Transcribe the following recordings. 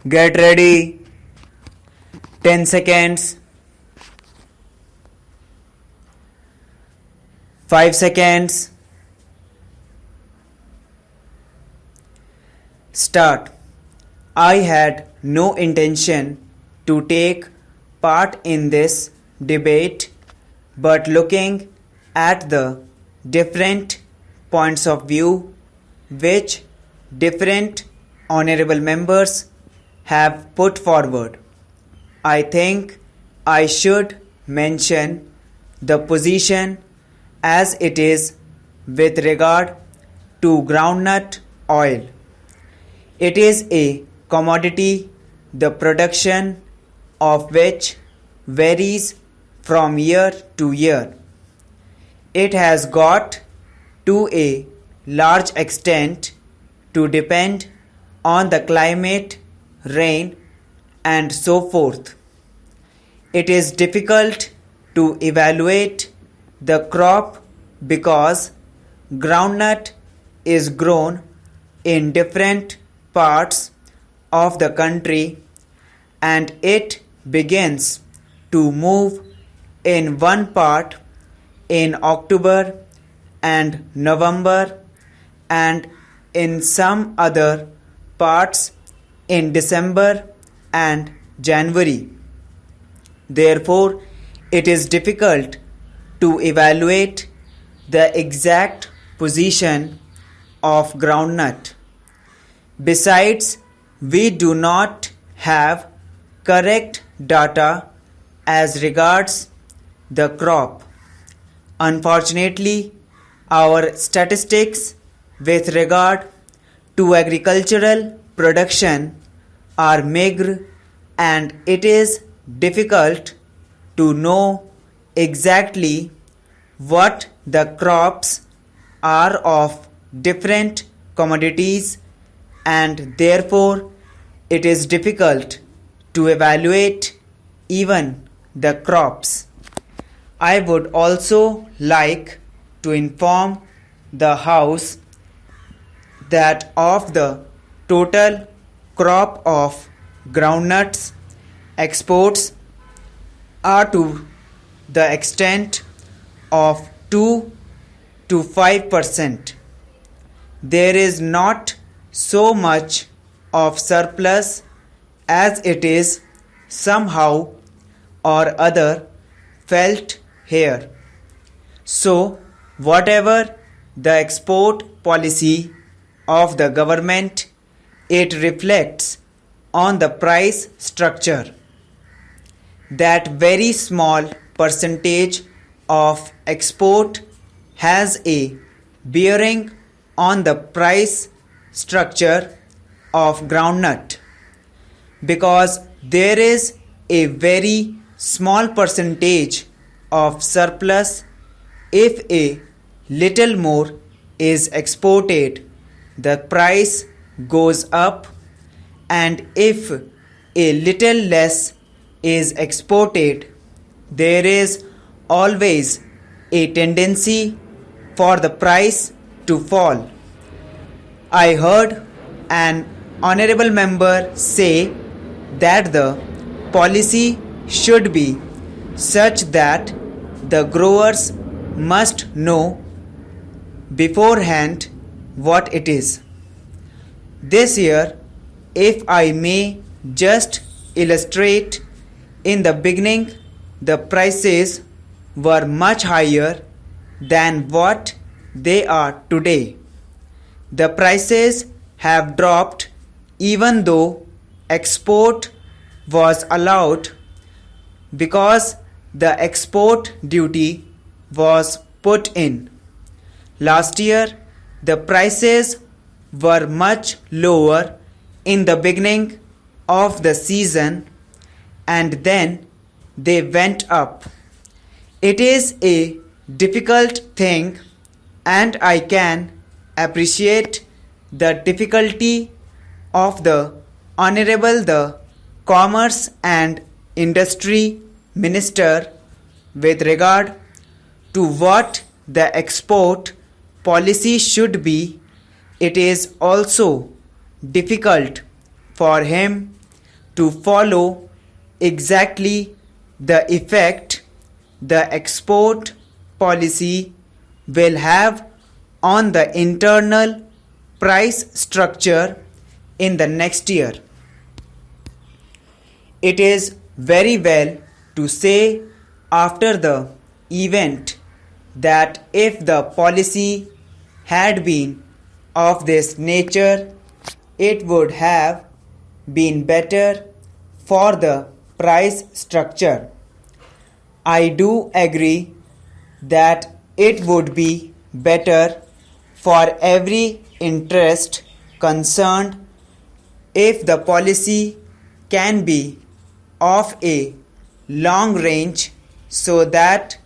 Get ready. 10 seconds. 5 seconds. Start. I had no intention to take part in this debate, but looking at the different points of view which different honorable members have put forward, I think I should mention the position as it is with regard to groundnut oil. It is a commodity, the production of which varies from year to year. It has got to a large extent to depend on the climate, rain, and so forth. It is difficult to evaluate the crop because groundnut is grown in different parts of the country and it begins to move in one part in October and November and in some other parts in December and January. Therefore, it is difficult to evaluate the exact position of groundnut. Besides, we do not have correct data as regards the crop. Unfortunately, our statistics with regard to agricultural production are meagre and it is difficult to know exactly what the crops are of different commodities, and therefore it is difficult to evaluate even the crops. I would also like to inform the House that of the total crop of groundnuts, exports are to the extent of 2 to 5%. There is not so much of surplus as it is somehow or other felt here. So, whatever the export policy of the government, it reflects on the price structure. That very small percentage of export has a bearing on the price structure of groundnut, because there is a very small percentage of surplus. If a little more is exported, the price goes up, and if a little less is exported, there is always a tendency for the price to fall. I heard an honorable member say that the policy should be such that the growers must know beforehand what it is. This year, if I may just illustrate, in the beginning the prices were much higher than what they are today. The prices have dropped even though export was allowed, because the export duty was put in. Last year, the prices were much lower in the beginning of the season and then they went up. It is a difficult thing and I can appreciate the difficulty of the Honorable the Commerce and Industry Minister with regard to what the export policy should be. It is also difficult for him to follow exactly the effect the export policy will have on the internal price structure in the next year. It is very well to say after the event that if the policy had been of this nature, it would have been better for the price structure. I do agree that it would be better for every interest concerned if the policy can be of a long range so that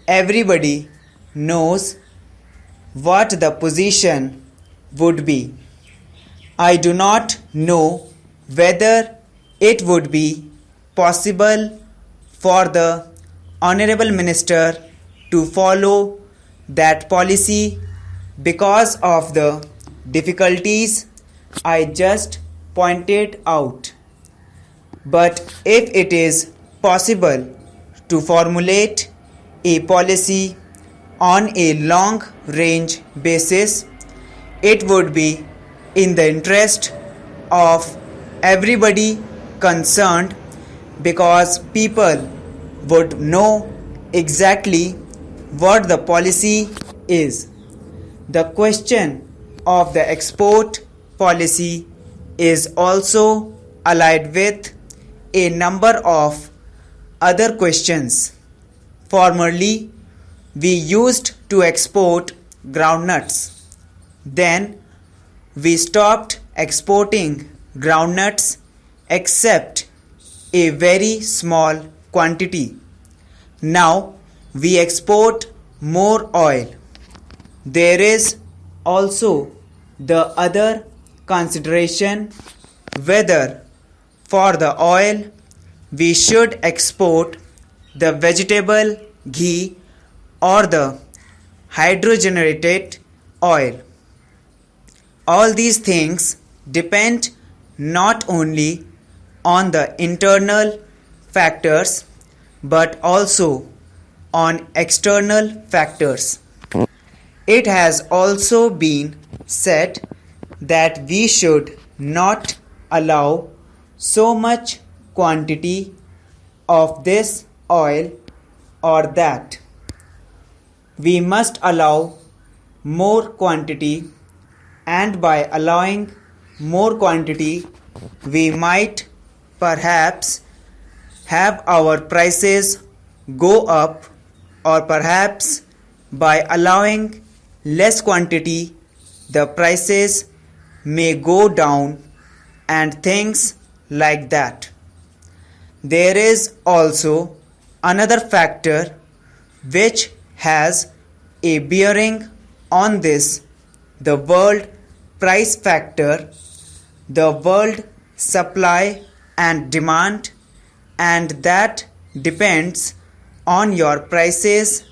everybody knows what the position would be. I do not know whether it would be possible for the Honorable Minister to follow that policy because of the difficulties I just pointed out. But if it is possible to formulate a policy on a long range basis, it would be in the interest of everybody concerned because people would know exactly what the policy is. The question of the export policy is also allied with a number of other questions. Formerly, we used to export groundnuts. Then, we stopped exporting groundnuts except a very small quantity. Now, we export more oil. There is also the other consideration whether for the oil we should export the vegetable ghee or the hydrogenated oil. All these things depend not only on the internal factors but also on external factors. It has also been said that we should not allow so much quantity of this oil or that. We must allow more quantity, and by allowing more quantity we might perhaps have our prices go up, or perhaps by allowing less quantity the prices may go down, and things like that. There is also another factor which has a bearing on this, the world price factor, the world supply and demand, and that depends on your prices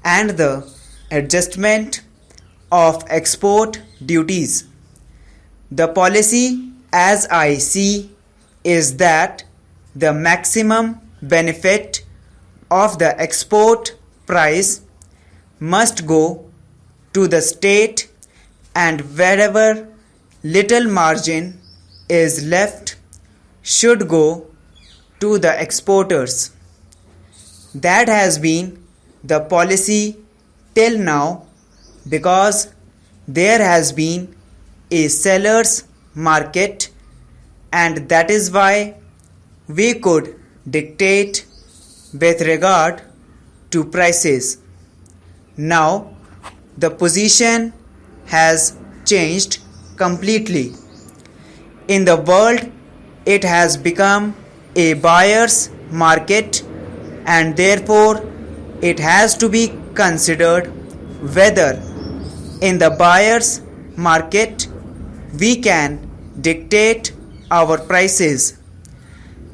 and the adjustment of export duties. The policy, as I see, is that the maximum benefit of the export price must go to the state, and wherever little margin is left should go to the exporters. That has been the policy till now because there has been a seller's market, and that is why we could dictate with regard to prices. Now the position has changed completely. In the world, it has become a buyer's market, and therefore it has to be considered whether in the buyer's market we can dictate our prices.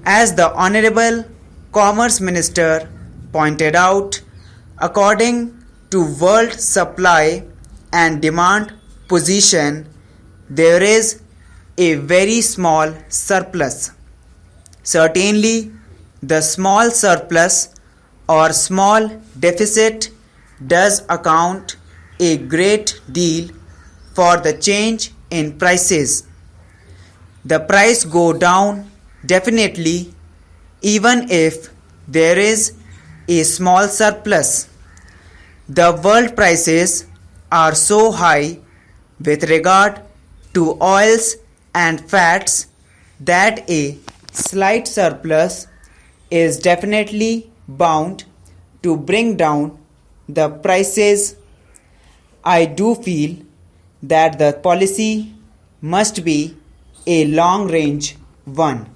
As the Honorable Commerce Minister pointed out, according to world supply and demand position, there is a very small surplus. Certainly, the small surplus or small deficit does account a great deal for the change in prices. The price go down definitely even if there is a small surplus. The world prices are so high with regard to oils and fats that a slight surplus is definitely bound to bring down the prices. I do feel that the policy must be a long range one.